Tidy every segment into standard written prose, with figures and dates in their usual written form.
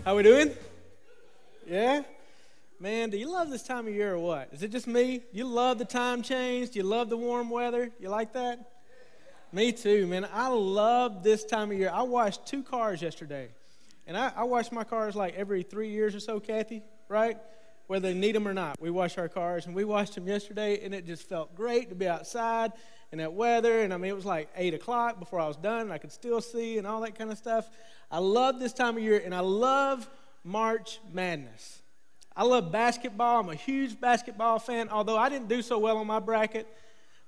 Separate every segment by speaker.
Speaker 1: How we doing? Yeah? Man, do you love this time of year or what? Is it just me? You love the time change? Do you love the warm weather? You like that? Me too, man. I love this time of year. I washed 2 cars yesterday. And I wash my cars like every 3 years or so, Kathy, right? Whether they need them or not. We wash our cars, and we washed them yesterday, and it just felt great to be outside in that weather. And, I mean, it was like 8 o'clock before I was done, and I could still see and all that kind of stuff. I love this time of year, and I love March Madness. I love basketball. I'm a huge basketball fan, although I didn't do so well on my bracket.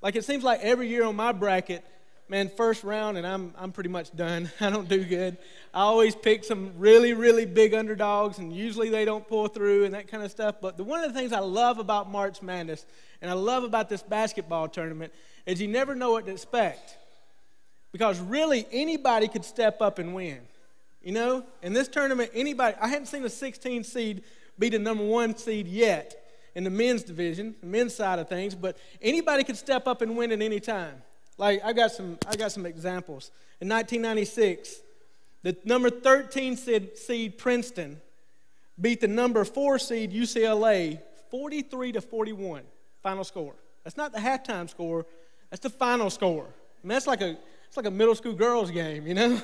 Speaker 1: Like, it seems like every year on my bracket, man, first round, and I'm pretty much done. I don't do good. I always pick some really, really big underdogs, and usually they don't pull through and that kind of stuff. But one of the things I love about March Madness, and I love about this basketball tournament, is you never know what to expect. Because really, anybody could step up and win. You know, in this tournament, anybody, I hadn't seen a 16 seed beat a number 1 seed yet in the men's division, the men's side of things, but anybody could step up and win at any time. Like, I got some examples. In 1996, the number 13 seed Princeton beat the number 4 seed UCLA 43-41, final score. That's not the halftime score, that's the final score. I mean, it's like a middle school girls game, you know?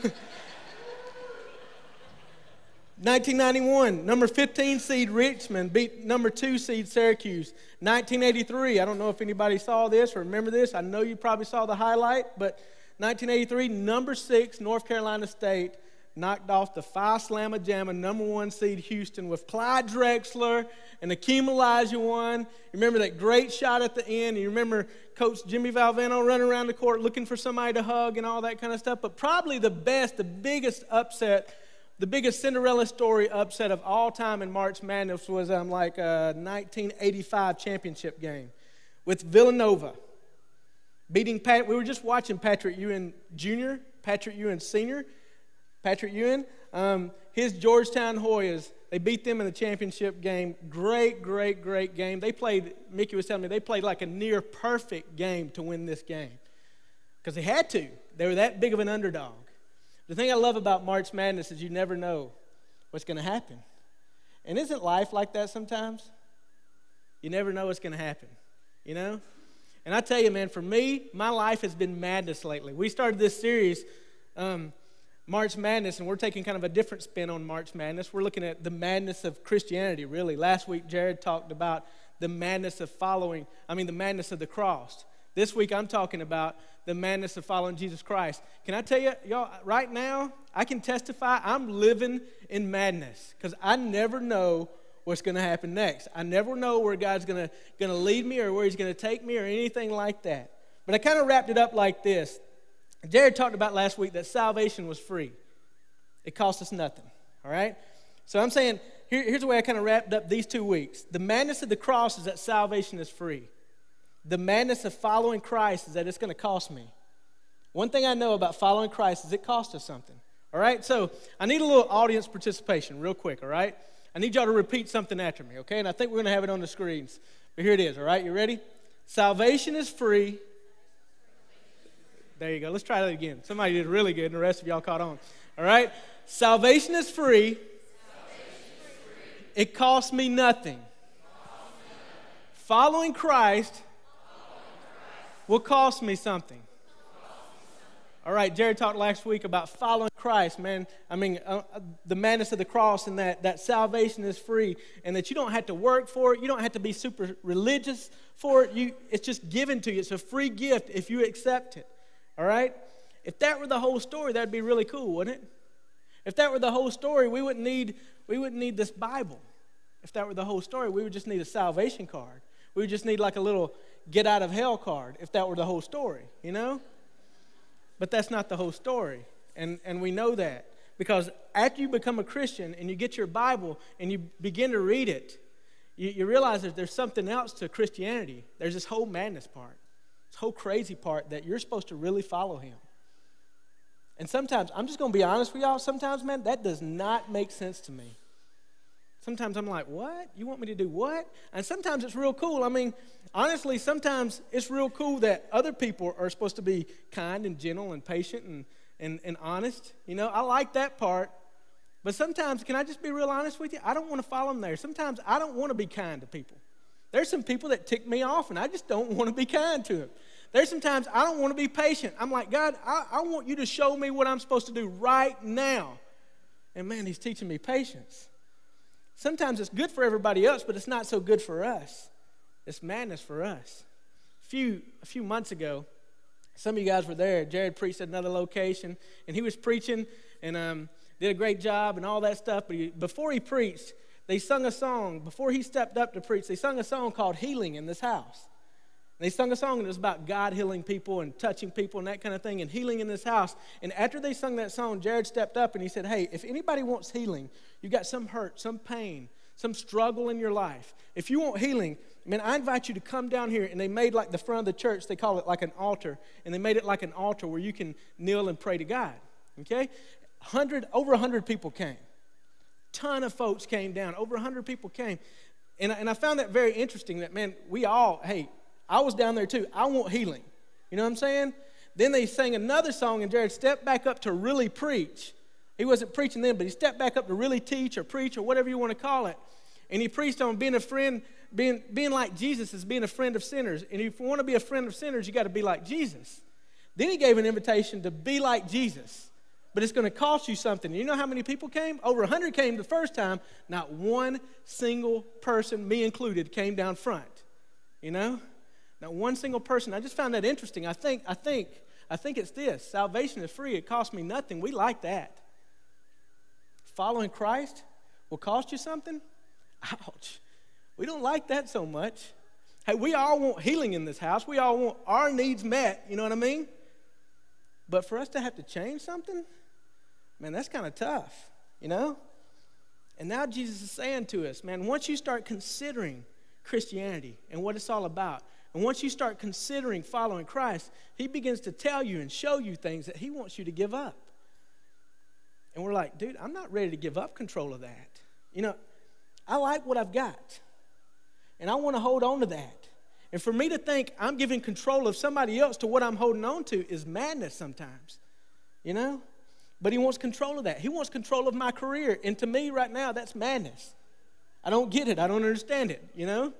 Speaker 1: 1991, number 15 seed Richmond beat number 2 seed Syracuse. 1983, I don't know if anybody saw this or remember this. I know you probably saw the highlight, but 1983, number 6 North Carolina State knocked off the Phi Slamma Jamma number 1 seed Houston with Clyde Drexler and Akeem Olajuwon. You remember that great shot at the end. You remember Coach Jimmy Valvano running around the court looking for somebody to hug and all that kind of stuff. But probably the biggest upset, the biggest Cinderella story upset of all time in March Madness was like a 1985 championship game with Villanova beating we were just watching Patrick Ewing Jr., Patrick Ewing Sr., Patrick Ewing, his Georgetown Hoyas. They beat them in the championship game. Great game. Mickey was telling me, they played like a near perfect game to win this game because they had to. They were that big of an underdog. The thing I love about March Madness is you never know what's going to happen. And isn't life like that sometimes? You never know what's going to happen, you know? And I tell you, man, for me, my life has been madness lately. We started this series, March Madness, and we're taking kind of a different spin on March Madness. We're looking at the madness of Christianity, really. Last week, Jared talked about the madness of the madness of the cross. This week, I'm talking about the madness of following Jesus Christ. Can I tell you, y'all, right now, I can testify I'm living in madness because I never know what's going to happen next. I never know where God's going to lead me or where he's going to take me or anything like that. But I kind of wrapped it up like this. Jared talked about last week that salvation was free. It cost us nothing, all right? So I'm saying, here's the way I kind of wrapped up these 2 weeks. The madness of the cross is that salvation is free. The madness of following Christ is that it's going to cost me. One thing I know about following Christ is it costs us something, all right? So I need a little audience participation real quick, all right? I need y'all to repeat something after me, okay? And I think we're going to have it on the screens. But here it is, all right? You ready? Salvation is free. There you go. Let's try that again. Somebody did really good, and the rest of y'all caught on. All right? Salvation is free. It costs me nothing. Following Christ will cost me something. All right, Jared talked last week about following Christ, man. I mean, the madness of the cross and that salvation is free and that you don't have to work for it. You don't have to be super religious for it. It's just given to you. It's a free gift if you accept it. All right? If that were the whole story, that'd be really cool, wouldn't it? If that were the whole story, we wouldn't need this Bible. If that were the whole story, we would just need a salvation card. We would just need like a little get out of hell card if that were the whole story, you know? But that's not the whole story, and we know that. Because after you become a Christian and you get your Bible and you begin to read it, you realize that there's something else to Christianity. There's this whole madness part, this whole crazy part that you're supposed to really follow him. And sometimes, I'm just going to be honest with y'all, sometimes, man, that does not make sense to me. Sometimes I'm like, what? You want me to do what? And sometimes it's real cool. I mean, honestly, sometimes it's real cool that other people are supposed to be kind and gentle and patient and honest. You know, I like that part. But sometimes, can I just be real honest with you? I don't want to follow them there. Sometimes I don't want to be kind to people. There's some people that tick me off, and I just don't want to be kind to them. There's some times I don't want to be patient. I'm like, God, I want you to show me what I'm supposed to do right now. And man, he's teaching me patience. Sometimes it's good for everybody else, but it's not so good for us. It's madness for us. A few months ago, some of you guys were there. Jared preached at another location, and he was preaching and did a great job and all that stuff. But before he preached, they sung a song. Before he stepped up to preach, they sung a song called Healing in this House. They sung a song, and it was about God healing people and touching people and that kind of thing and healing in this house. And after they sung that song, Jared stepped up and he said, hey, if anybody wants healing, you got some hurt, some pain, some struggle in your life. If you want healing, man, I invite you to come down here. And they made like the front of the church, they call it like an altar. And they made it like an altar where you can kneel and pray to God. Okay? Over 100 people came. Ton of folks came down. Over 100 people came. And I found that very interesting that, man, I was down there too. I want healing. You know what I'm saying? Then they sang another song, and Jared stepped back up to really preach. He wasn't preaching then, but he stepped back up to really teach or preach or whatever you want to call it. And he preached on being a friend, being like Jesus is being a friend of sinners. And if you want to be a friend of sinners, you got to be like Jesus. Then he gave an invitation to be like Jesus. But it's going to cost you something. You know how many people came? Over 100 came the first time. Not one single person, me included, came down front. You know? Not one single person. I just found that interesting. I think it's this. Salvation is free. It costs me nothing. We like that. Following Christ will cost you something? Ouch. We don't like that so much. Hey, we all want healing in this house. We all want our needs met. You know what I mean? But for us to have to change something, man, that's kind of tough, you know? And now Jesus is saying to us, man, once you start considering Christianity and what it's all about, and once you start considering following Christ, he begins to tell you and show you things that he wants you to give up. And we're like, dude, I'm not ready to give up control of that. You know, I like what I've got, and I want to hold on to that. And for me to think I'm giving control of somebody else to what I'm holding on to is madness sometimes, you know? But he wants control of that. He wants control of my career, and to me right now, that's madness. I don't get it. I don't understand it, you know?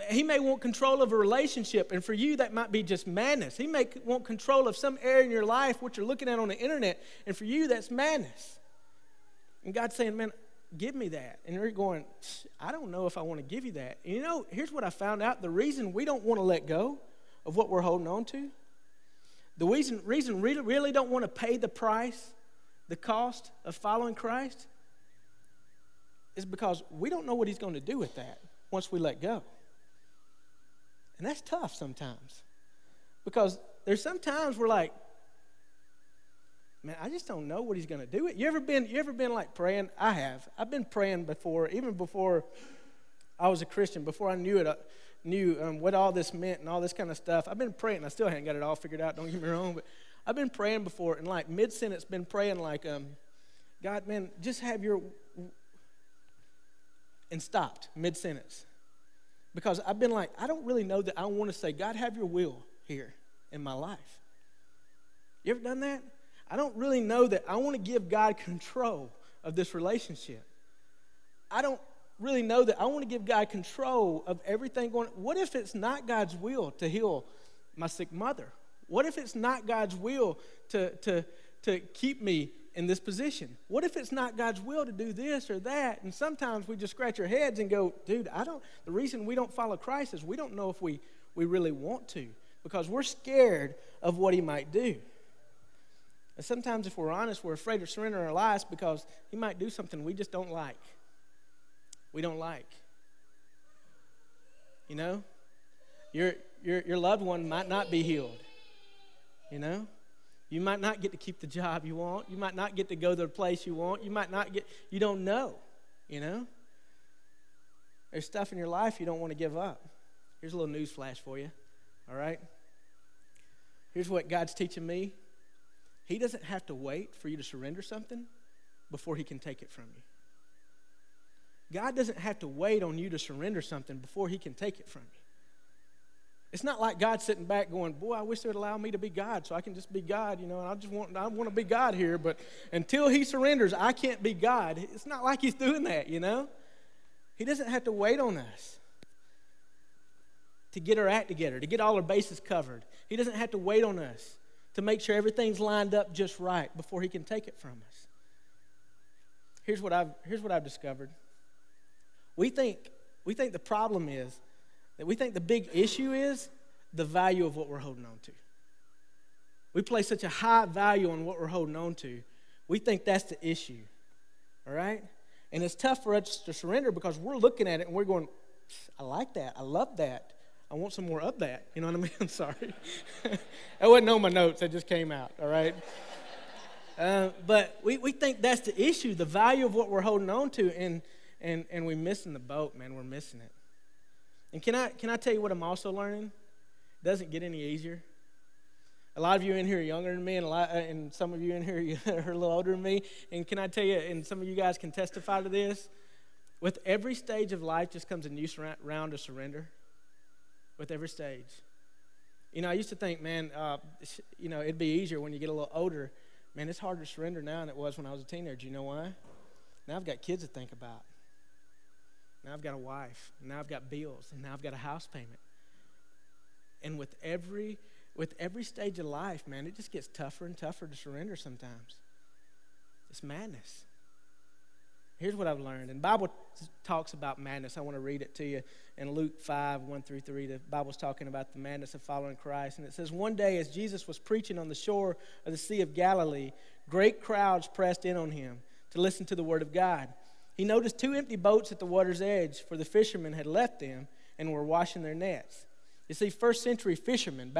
Speaker 1: He may want control of a relationship, and for you, that might be just madness. He may want control of some area in your life, what you're looking at on the internet, and for you, that's madness. And God's saying, man, give me that. And you're going, I don't know if I want to give you that. And you know, here's what I found out. The reason we don't want to let go of what we're holding on to, the reason we really don't want to pay the price, the cost of following Christ, is because we don't know what he's going to do with that once we let go. And that's tough sometimes. Because there's some times we're like, man, I just don't know what he's going to do. You ever been like praying? I have. I've been praying before, even before I was a Christian, before I knew what all this meant and all this kind of stuff. I've been praying. I still haven't got it all figured out, don't get me wrong, but I've been praying before, and like mid-sentence been praying like, God, man, just have your, and stopped mid-sentence. Because I've been like, I don't really know that I want to say, God, have your will here in my life. You ever done that? I don't really know that I want to give God control of this relationship. I don't really know that I want to give God control of everything going on. What if it's not God's will to heal my sick mother? What if it's not God's will to keep me in this position? What if it's not God's will to do this or that? And sometimes we just scratch our heads and go, dude, the reason we don't follow Christ is we don't know if we really want to, because we're scared of what he might do. And sometimes if we're honest, we're afraid to surrender our lives because he might do something we just don't like. We don't like. You know? Your loved one might not be healed. You know? You might not get to keep the job you want. You might not get to go to the place you want. You don't know, you know? There's stuff in your life you don't want to give up. Here's a little news flash for you, all right? Here's what God's teaching me. He doesn't have to wait for you to surrender something before he can take it from you. God doesn't have to wait on you to surrender something before he can take it from you. It's not like God sitting back going, boy, I wish they would allow me to be God so I can just be God, and I want to be God here, but until he surrenders, I can't be God. It's not like he's doing that, He doesn't have to wait on us to get our act together, to get all our bases covered. He doesn't have to wait on us to make sure everything's lined up just right before he can take it from us. Here's what I've discovered. We think the problem is that we think the big issue is the value of what we're holding on to. We place such a high value on what we're holding on to. We think that's the issue, all right? And it's tough for us to surrender because we're looking at it and we're going, I like that. I love that. I want some more of that. You know what I mean? I'm sorry. I wasn't on my notes. That just came out, all right? But we think that's the issue, the value of what we're holding on to, and we're missing the boat, man. We're missing it. And can I tell you what I'm also learning? It doesn't get any easier. A lot of you in here are younger than me, and some of you in here are a little older than me. And can I tell you, and some of you guys can testify to this, with every stage of life just comes a new round of surrender. With every stage. I used to think, man, it'd be easier when you get a little older. Man, it's harder to surrender now than it was when I was a teenager. You know why? Now I've got kids to think about. Now I've got a wife. Now I've got bills. And now I've got a house payment. And with every stage of life, man, it just gets tougher and tougher to surrender sometimes. It's madness. Here's what I've learned. And the Bible talks about madness. I want to read it to you. In Luke 5, 1-3, the Bible's talking about the madness of following Christ. And it says, one day as Jesus was preaching on the shore of the Sea of Galilee, great crowds pressed in on him to listen to the word of God. He noticed 2 empty boats at the water's edge, for the fishermen had left them and were washing their nets. You see, first century fishermen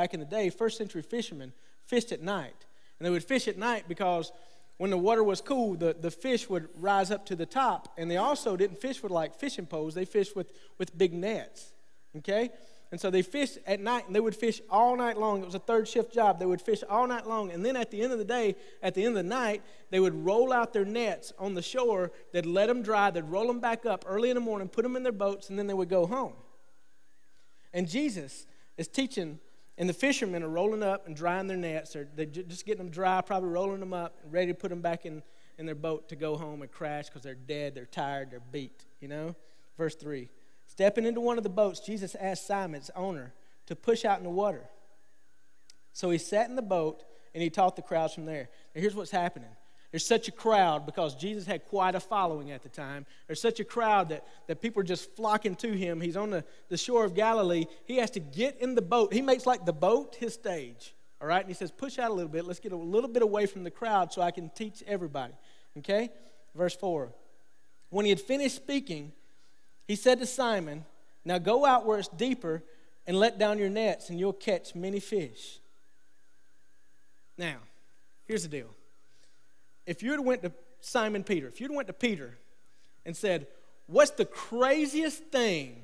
Speaker 1: fished at night. And they would fish at night because when the water was cool, the fish would rise up to the top. And they also didn't fish with like fishing poles. They fished with big nets, okay? And so they fished at night, and they would fish all night long. It was a third shift job. They would fish all night long. And then at the end of the day, at the end of the night, they would roll out their nets on the shore. They'd let them dry. They'd roll them back up early in the morning, put them in their boats, and then they would go home. And Jesus is teaching, and the fishermen are rolling up and drying their nets. They're just getting them dry, probably rolling them up, and ready to put them back in their boat to go home and crash because they're dead, they're tired, they're beat, Verse 3. Stepping into one of the boats, Jesus asked Simon, its owner, to push out in the water. So he sat in the boat, and he taught the crowds from there. Now here's what's happening. There's such a crowd, because Jesus had quite a following at the time. There's such a crowd that people are just flocking to him. He's on the shore of Galilee. He has to get in the boat. He makes like the boat his stage, all right? And he says, push out a little bit. Let's get a little bit away from the crowd so I can teach everybody, okay? Verse 4. When he had finished speaking, he said to Simon, now go out where it's deeper and let down your nets, and you'll catch many fish. Now, here's the deal. If you had went to Simon Peter, if you'd went to Peter and said, what's the craziest thing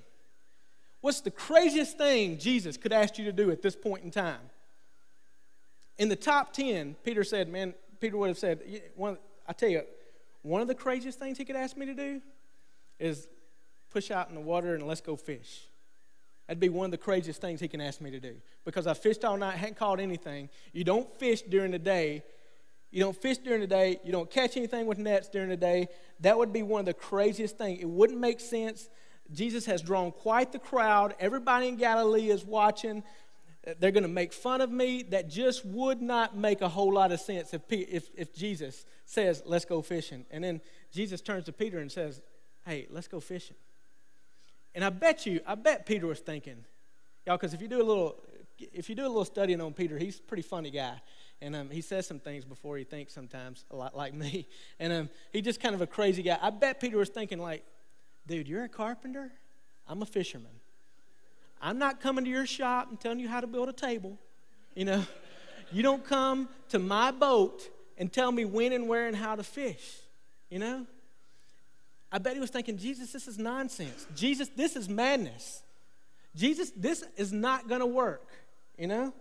Speaker 1: Jesus could ask you to do at this point in time? In the top 10, Peter would have said, I tell you, one of the craziest things he could ask me to do is push out in the water and let's go fish. That'd be one of the craziest things he can ask me to do. Because I fished all night, hadn't caught anything. You don't fish during the day. You don't catch anything with nets during the day. That would be one of the craziest things. It wouldn't make sense. Jesus has drawn quite the crowd. Everybody in Galilee is watching. They're going to make fun of me. That just would not make a whole lot of sense if Jesus says, let's go fishing. And then Jesus turns to Peter and says, hey, let's go fishing. And I bet Peter was thinking, y'all, because if you do a little studying on Peter, he's a pretty funny guy. And he says some things before he thinks sometimes, a lot like me. And he's just kind of a crazy guy. I bet Peter was thinking like, dude, you're a carpenter? I'm a fisherman. I'm not coming to your shop and telling you how to build a table. You don't come to my boat and tell me when and where and how to fish. I bet he was thinking, Jesus, this is nonsense. Jesus, this is madness. Jesus, this is not going to work, And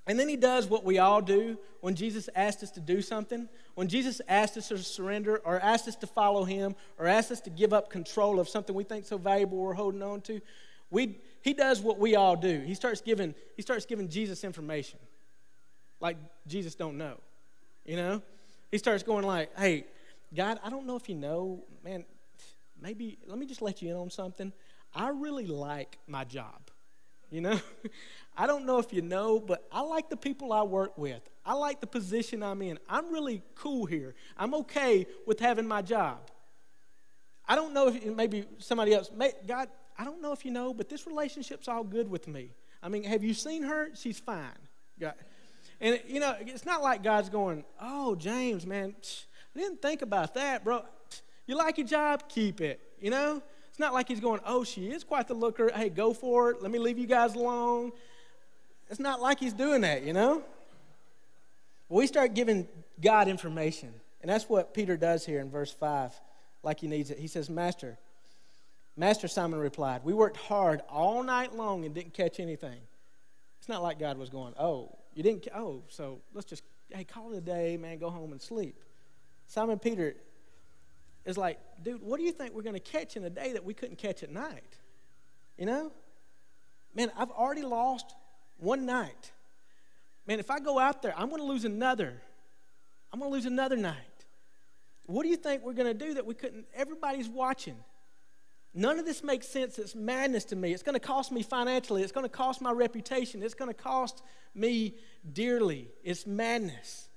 Speaker 1: then he does what we all do when Jesus asked us to do something. When Jesus asked us to surrender or asked us to follow him or asked us to give up control of something we think so valuable we're holding on to, he does what we all do. He starts giving Jesus information like Jesus don't know, you know? He starts going like, hey, God, I don't know if you know, man, maybe let me just let you in on something. I really like my job, you know? I don't know if you know, but I like the people I work with. I like the position I'm in. I'm really cool here. I'm okay with having my job. I don't know if maybe somebody else, God, I don't know if you know, but this relationship's all good with me. I mean, have you seen her? She's fine. God. And, you know, it's not like God's going, oh, James, man, I didn't think about that, bro. You like your job? Keep it, you know? It's not like he's going, oh, she is quite the looker. Hey, go for it. Let me leave you guys alone. It's not like he's doing that, you know? Well, we start giving God information. And that's what Peter does here in verse 5, like he needs it. He says, Master, Simon replied, we worked hard all night long and didn't catch anything. It's not like God was going, oh, you didn't, so let's just, hey, call it a day, man, go home and sleep. Simon Peter is like, dude, what do you think we're going to catch in a day that we couldn't catch at night? You know? Man, I've already lost one night. Man, if I go out there, I'm going to lose another. I'm going to lose another night. What do you think we're going to do that we couldn't? Everybody's watching. None of this makes sense. It's madness to me. It's going to cost me financially. It's going to cost my reputation. It's going to cost me dearly. It's madness.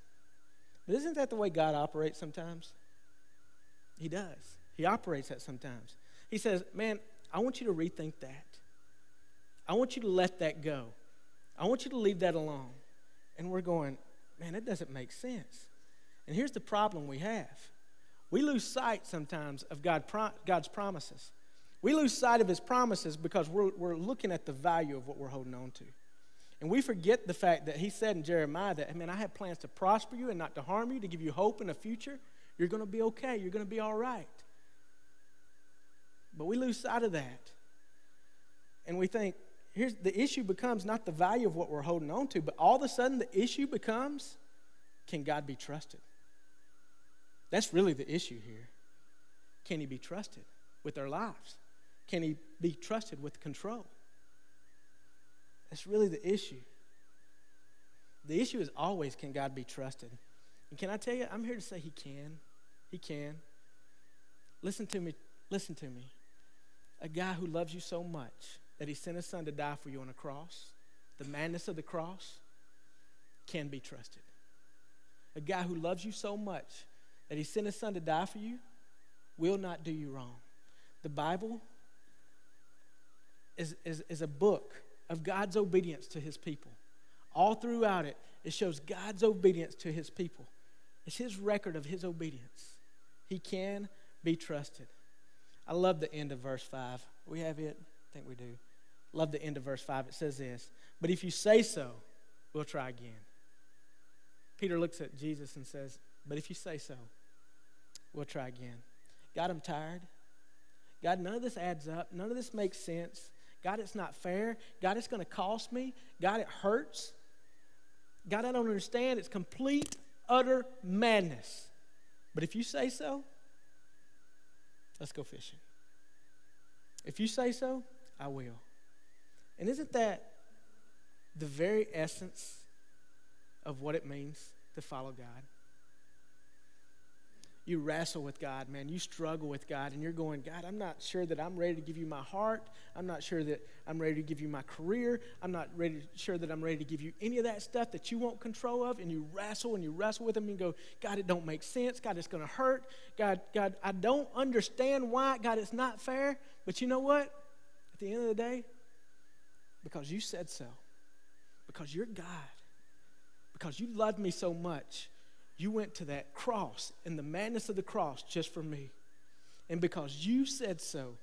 Speaker 1: But isn't that the way God operates sometimes? He does. He operates that sometimes. He says, man, I want you to rethink that. I want you to let that go. I want you to leave that alone. And we're going, man, that doesn't make sense. And here's the problem we have. We lose sight sometimes of God's promises. We lose sight of his promises because we're looking at the value of what we're holding on to. And we forget the fact that he said in Jeremiah that, man, I have plans to prosper you and not to harm you, to give you hope in the future. You're going to be okay. You're going to be all right. But we lose sight of that. And we think, here's the issue becomes not the value of what we're holding on to, but all of a sudden the issue becomes, can God be trusted? That's really the issue here. Can he be trusted with our lives? Can he be trusted with control? That's really the issue. The issue is always, can God be trusted? And can I tell you, I'm here to say he can. He can. Listen to me. Listen to me. A guy who loves you so much that he sent his son to die for you on a cross, the madness of the cross, can be trusted. A guy who loves you so much that he sent his son to die for you will not do you wrong. The Bible is a book of God's obedience to his people. All throughout it, it shows God's obedience to his people. It's his record of his obedience. He can be trusted. I love the end of verse 5. We have it? I think we do. Love the end of verse 5. It says this, but if you say so, we'll try again. Peter looks at Jesus and says, but if you say so, we'll try again. God, I'm tired. God, none of this adds up. None of this makes sense. God, it's not fair. God, it's going to cost me. God, it hurts. God, I don't understand. It's complete, utter madness. But if you say so, let's go fishing. If you say so, I will. And isn't that the very essence of what it means to follow God? You wrestle with God, man. You struggle with God, and you're going, God, I'm not sure that I'm ready to give you my heart. I'm not sure that I'm ready to give you my career. I'm not sure that I'm ready to give you any of that stuff that you want control of. And you wrestle with him and you go, God, it don't make sense. God, it's going to hurt. God, I don't understand why. God, it's not fair. But you know what? At the end of the day, because you said so, because you're God, because you loved me so much, you went to that cross and the madness of the cross just for me. And because you said so,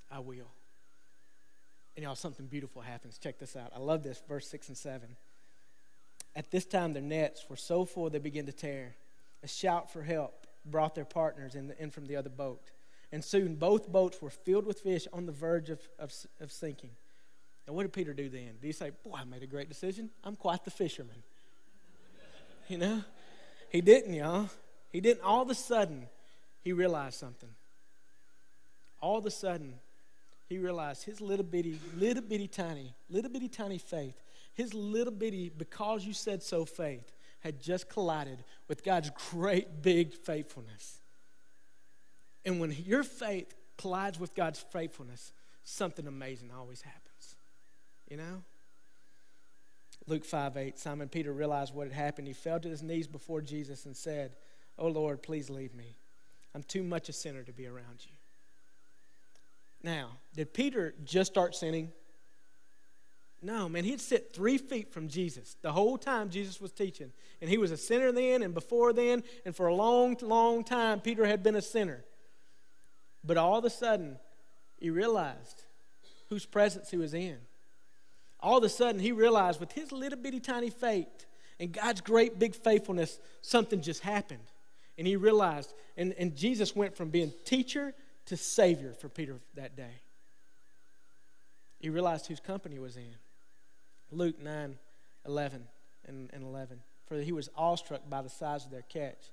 Speaker 1: I will. And y'all, something beautiful happens. Check this out. I love this, verse 6 and 7. At this time, their nets were so full they began to tear. A shout for help brought their partners in from the other boat. And soon both boats were filled with fish on the verge of sinking. And what did Peter do then? Did he say, boy, I made a great decision. I'm quite the fisherman. You know? He didn't, y'all. He didn't. All of a sudden, he realized something. All of a sudden, he realized his little bitty tiny faith, his little bitty, because you said so faith, had just collided with God's great big faithfulness. And when your faith collides with God's faithfulness, something amazing always happens. You know? Luke 5:8, Simon Peter realized what had happened. He fell to his knees before Jesus and said, "Oh Lord, please leave me. I'm too much a sinner to be around you." Now, did Peter just start sinning? No, man, he'd sit 3 feet from Jesus the whole time Jesus was teaching. And he was a sinner then and before then, and for a long, long time, Peter had been a sinner. But all of a sudden, he realized whose presence he was in. All of a sudden, he realized with his little bitty tiny faith and God's great big faithfulness, something just happened. And he realized, and Jesus went from being teacher to savior for Peter that day. He realized whose company he was in. Luke 9:11 and 11. For he was awestruck by the size of their catch,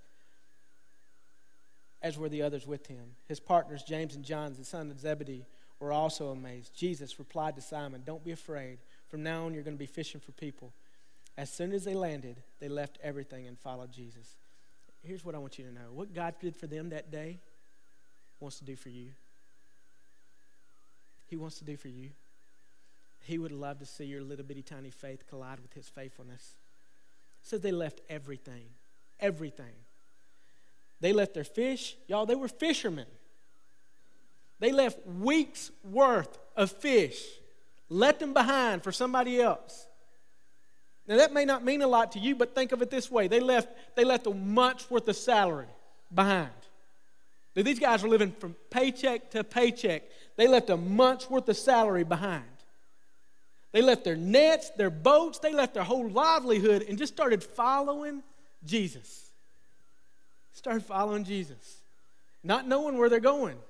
Speaker 1: as were the others with him. His partners, James and John, the son of Zebedee, were also amazed. Jesus replied to Simon, "Don't be afraid. From now on, you're going to be fishing for people." As soon as they landed, they left everything and followed Jesus. Here's what I want you to know. What God did for them that day, wants to do for you. He wants to do for you. He would love to see your little bitty tiny faith collide with his faithfulness. It says they left everything. Everything. They left their fish. Y'all, they were fishermen. They left weeks' worth of fish. Left them behind for somebody else. Now that may not mean a lot to you, but think of it this way. They left a month's worth of salary behind. These guys were living from paycheck to paycheck. They left a month's worth of salary behind. They left their nets, their boats, they left their whole livelihood and just started following Jesus. Started following Jesus. Not knowing where they're going.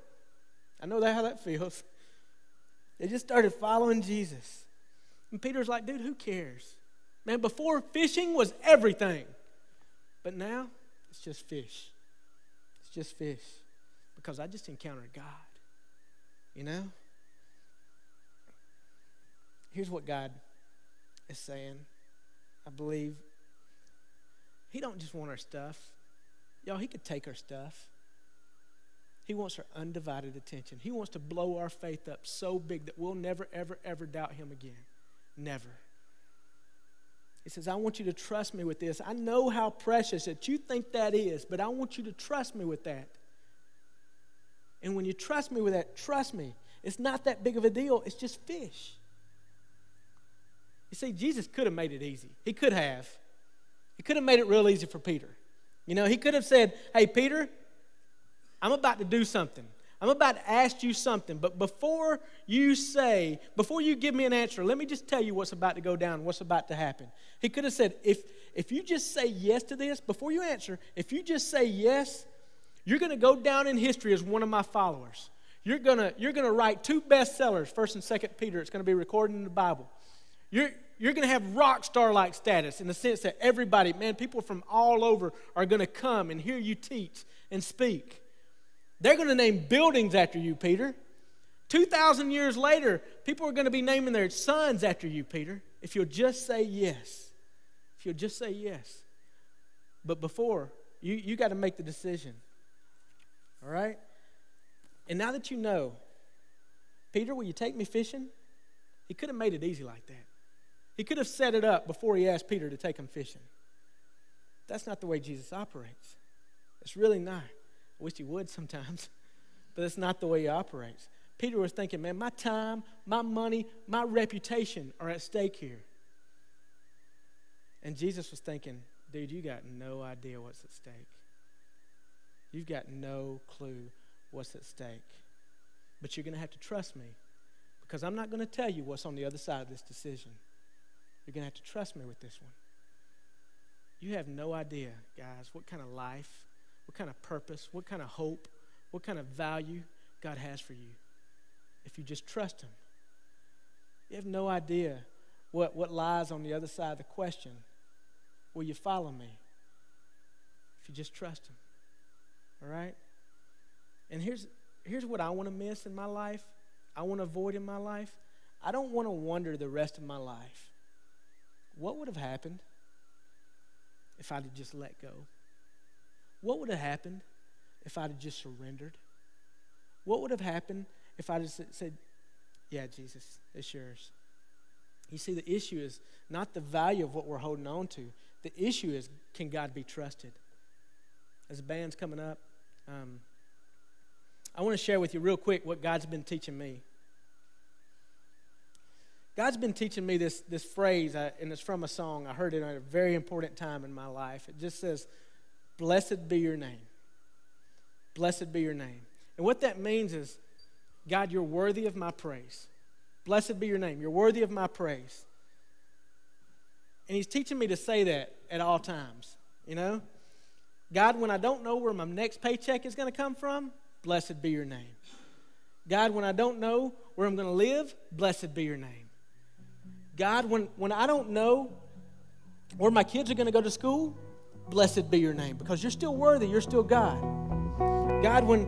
Speaker 1: I know how that feels. They just started following Jesus. And Peter's like, dude, who cares? Man, before fishing was everything. But now, it's just fish. It's just fish. Because I just encountered God. You know? Here's what God is saying. I believe He don't just want our stuff. Y'all, He could take our stuff. He wants our undivided attention. He wants to blow our faith up so big that we'll never, ever, ever doubt Him again. Never. He says, I want you to trust me with this. I know how precious that you think that is, but I want you to trust me with that. And when you trust me with that, trust me. It's not that big of a deal. It's just fish. You see, Jesus could have made it easy. He could have. He could have made it real easy for Peter. You know, He could have said, hey, Peter, I'm about to do something. I'm about to ask you something. But before you give me an answer, let me just tell you what's about to go down, what's about to happen. He could have said, if you just say yes to this, before you answer, if you just say yes, you're going to go down in history as one of my followers. You're going to write 2 bestsellers, 1st and 2nd Peter. It's going to be recorded in the Bible. You're going to have rock star-like status in the sense that everybody, man, people from all over are going to come and hear you teach and speak. They're going to name buildings after you, Peter. 2,000 years later, people are going to be naming their sons after you, Peter, if you'll just say yes. If you'll just say yes. But before, you got to make the decision. All right? And now that you know, Peter, will you take me fishing? He could have made it easy like that. He could have set it up before he asked Peter to take him fishing. That's not the way Jesus operates. It's really not. I wish He would sometimes, but it's not the way He operates. Peter was thinking, man, my time, my money, my reputation are at stake here. And Jesus was thinking, dude, you got no idea what's at stake. You've got no clue what's at stake. But you're going to have to trust me because I'm not going to tell you what's on the other side of this decision. You're going to have to trust me with this one. You have no idea, guys, what kind of life, what kind of purpose, what kind of hope, what kind of value God has for you if you just trust Him. You have no idea what lies on the other side of the question. Will you follow me if you just trust Him? All right? And here's what I want to miss in my life. I want to avoid in my life? I don't want to wonder the rest of my life, what would have happened if I'd have just let go? What would have happened if I'd have just surrendered? What would have happened if I just said, yeah, Jesus, it's yours? You see, the issue is not the value of what we're holding on to. The issue is, can God be trusted? As the band's coming up, I want to share with you real quick what God's been teaching me. God's been teaching me this phrase, and it's from a song. I heard it at a very important time in my life. It just says, blessed be your name. Blessed be your name. And what that means is, God, you're worthy of my praise. Blessed be your name. You're worthy of my praise. And he's teaching me to say that at all times, you know? God, when I don't know where my next paycheck is going to come from, blessed be your name. God, when I don't know where I'm going to live, blessed be your name. God, when I don't know where my kids are going to go to school, blessed be your name, because you're still worthy, you're still God. God, when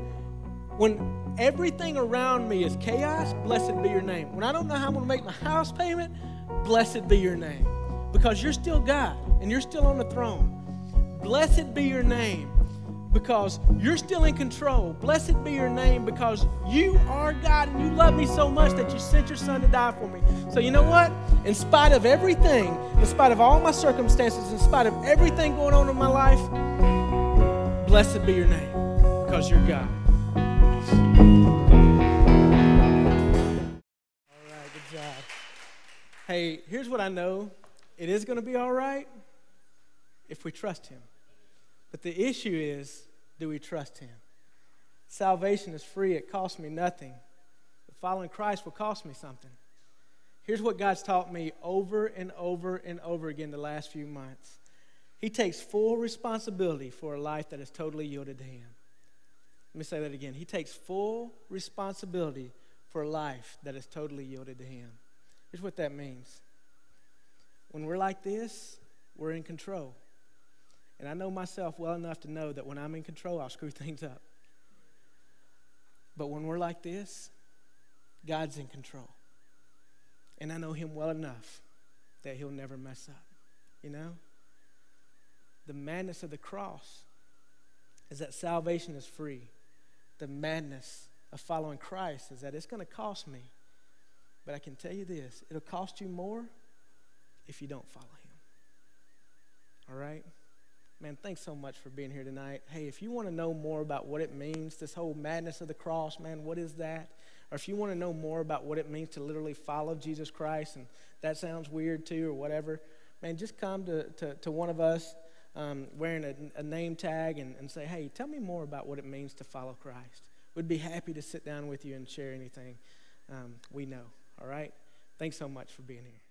Speaker 1: everything around me is chaos, blessed be your name. When I don't know how I'm going to make my house payment, blessed be your name, because you're still God and you're still on the throne. Blessed be your name, because you're still in control. Blessed be your name, because you are God and you love me so much that you sent your son to die for me. So you know what? In spite of everything, in spite of all my circumstances, in spite of everything going on in my life, blessed be your name, because you're God. All right, good job. Hey, here's what I know. It is going to be all right if we trust him. But the issue is, do we trust him? Salvation is free. It costs me nothing. But following Christ will cost me something. Here's what God's taught me over and over and over again the last few months. He takes full responsibility for a life that is totally yielded to him. Let me say that again. He takes full responsibility for a life that is totally yielded to him. Here's what that means. When we're like this, we're in control. And I know myself well enough to know that when I'm in control, I'll screw things up. But when we're like this, God's in control. And I know him well enough that he'll never mess up. You know? The madness of the cross is that salvation is free. The madness of following Christ is that it's going to cost me. But I can tell you this, it'll cost you more if you don't follow him. All right? Man, thanks so much for being here tonight. Hey, if you want to know more about what it means, this whole madness of the cross, man, what is that? Or if you want to know more about what it means to literally follow Jesus Christ, and that sounds weird too or whatever, man, just come to one of us wearing a name tag and say, hey, tell me more about what it means to follow Christ. We'd be happy to sit down with you and share anything we know, all right? Thanks so much for being here.